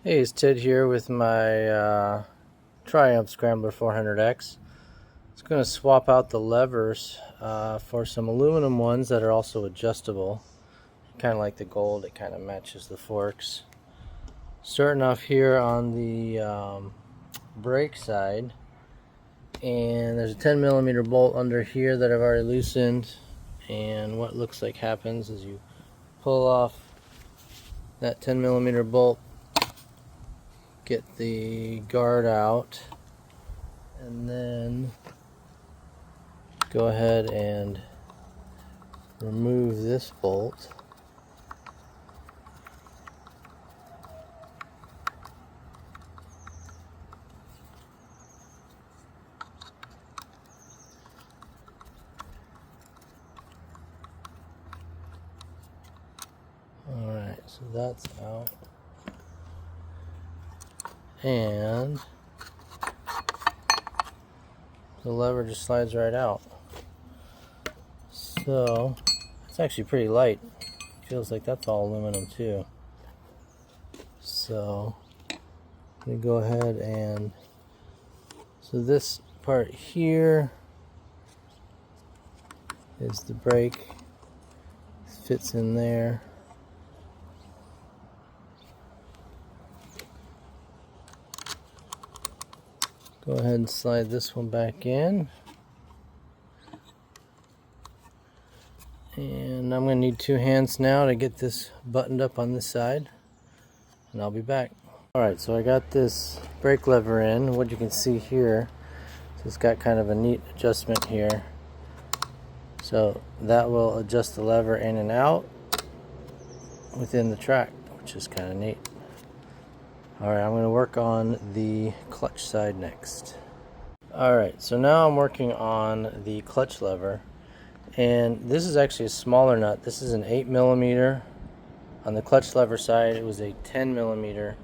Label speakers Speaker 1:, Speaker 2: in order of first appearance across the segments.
Speaker 1: Hey, it's Ted here with my Triumph Scrambler 400X. It's going to swap out the levers for some aluminum ones that are also adjustable. Kind of like the gold, it kind of matches the forks. Starting off here on the brake side, and there's a 10mm bolt under here that I've already loosened. And what looks like happens is you pull off that 10mm bolt, get the guard out, and then go ahead and remove this bolt. Alright, so that's out. And the lever just slides right out. So it's actually pretty light. Feels like that's all aluminum too. So we go ahead and so this part here is the brake. Fits in there. Go ahead and slide this one back in. And I'm going to need two hands now to get this buttoned up on this side. And I'll be back. Alright, so I got this brake lever in. What you can see here, so it's got kind of a neat adjustment here. So that will adjust the lever in and out within the track, which is kind of neat. Alright, I'm going to work on the clutch side next. Alright, so now I'm working on the clutch lever. And this is actually a smaller nut. This is an 8mm on the clutch lever side. It was a 10mm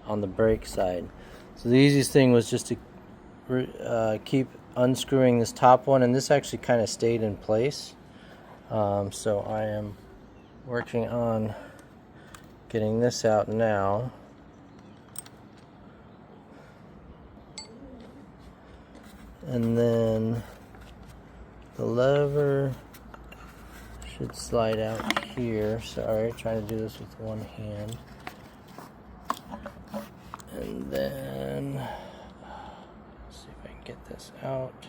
Speaker 1: on the brake side. So the easiest thing was just to keep unscrewing this top one. And this actually kind of stayed in place. So I am working on getting this out now. And then the lever should slide out here. Sorry, trying to do this with one hand. And then, let's see if I can get this out.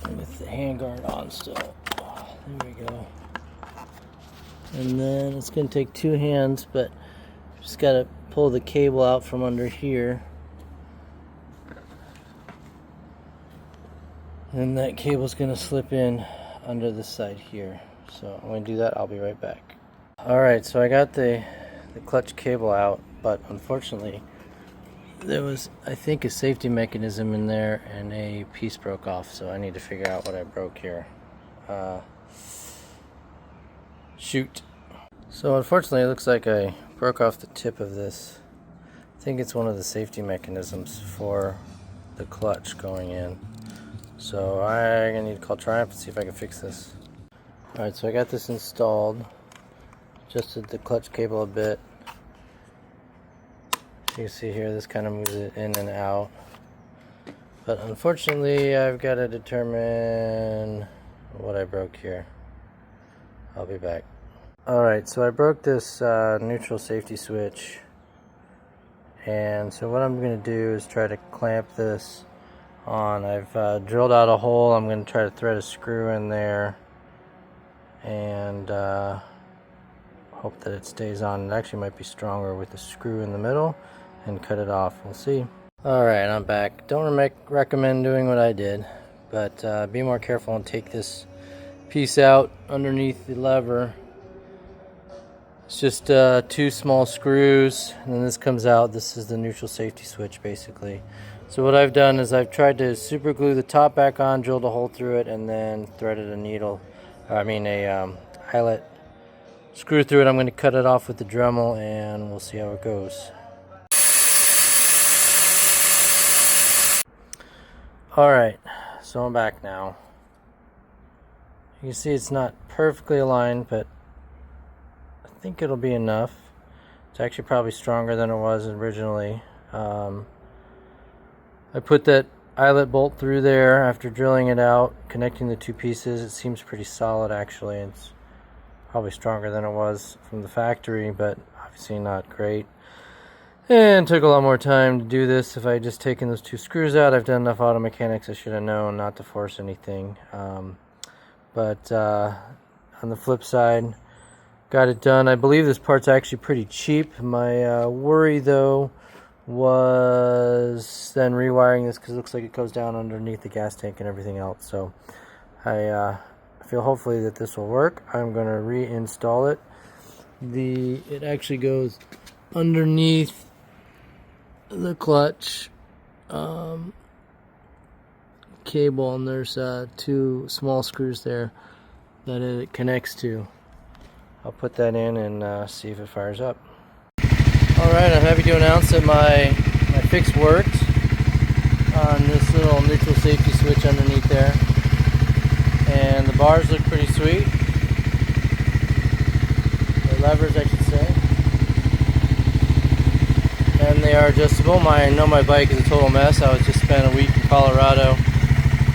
Speaker 1: And with the handguard on still. There we go. And then it's going to take two hands, but just got to pull the cable out from under here. And that cable's going to slip in under this side here. So I'm going to do that. I'll be right back. Alright, so I got the clutch cable out, but unfortunately there was, I think, a safety mechanism in there and a piece broke off. So I need to figure out what I broke here. Shoot. So unfortunately it looks like I broke off the tip of this. I think it's one of the safety mechanisms for the clutch going in. So I'm going to need to call Triumph and see if I can fix this. Alright, so I got this installed. Adjusted the clutch cable a bit. You can see here, this kind of moves it in and out. But unfortunately, I've got to determine what I broke here. I'll be back. Alright, so I broke this neutral safety switch. And so what I'm going to do is try to clamp this on. I've drilled out a hole. I'm going to try to thread a screw in there and hope that it stays on. It actually might be stronger with the screw in the middle and cut it off. We'll see. Alright, I'm back. Don't recommend doing what I did, but be more careful and take this piece out underneath the lever. It's just two small screws, and then this comes out. This is the neutral safety switch, basically. So what I've done is I've tried to super glue the top back on, drilled a hole through it, and then threaded a eyelet screw through it. I'm going to cut it off with the Dremel, and we'll see how it goes. Alright, so I'm back now. You can see it's not perfectly aligned, but I think it'll be enough. It's actually probably stronger than it was originally. I put that eyelet bolt through there after drilling it out, connecting the two pieces. It seems pretty solid actually. It's probably stronger than it was from the factory, but obviously not great. And took a lot more time to do this. If I had just taken those two screws out, I've done enough auto mechanics, I should have known not to force anything. But on the flip side, got it done. I believe this part's actually pretty cheap. My worry though was then rewiring this, because it looks like it goes down underneath the gas tank and everything else. So I feel hopefully that this will work. I'm going to reinstall it. It actually goes underneath the clutch cable, and there's two small screws there that it connects to. I'll put that in and see if it fires up. Alright, I'm happy to announce that my fix worked on this little neutral safety switch underneath there, and the bars look pretty sweet, the levers I should say, and they are adjustable. I know my bike is a total mess. I just spent a week in Colorado.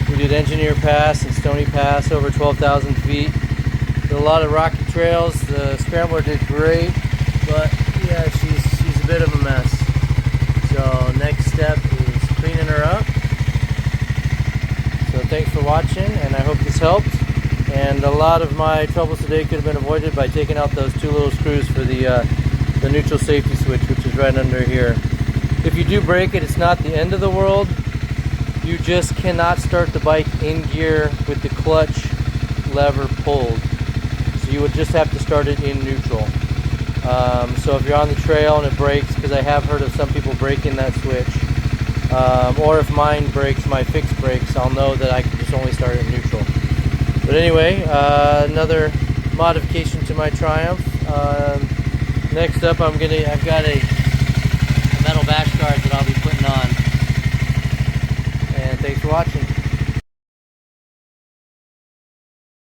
Speaker 1: We did Engineer Pass and Stony Pass, over 12,000 feet. Did a lot of rocky trails. The Scrambler did great, but yeah, she's a bit of a mess. So next step is cleaning her up. So thanks for watching, and I hope this helped. And a lot of my troubles today could have been avoided by taking out those two little screws for the neutral safety switch, which is right under here. If you do break it, it's not the end of the world. You just cannot start the bike in gear with the clutch lever pulled. So you would just have to start it in neutral. So if you're on the trail and it breaks, because I have heard of some people breaking that switch, or if mine breaks, my fix breaks, I'll know that I can just only start it in neutral. But anyway, another modification to my Triumph. Next up, I've got a metal bash guard that I'll be putting on. And thanks for watching.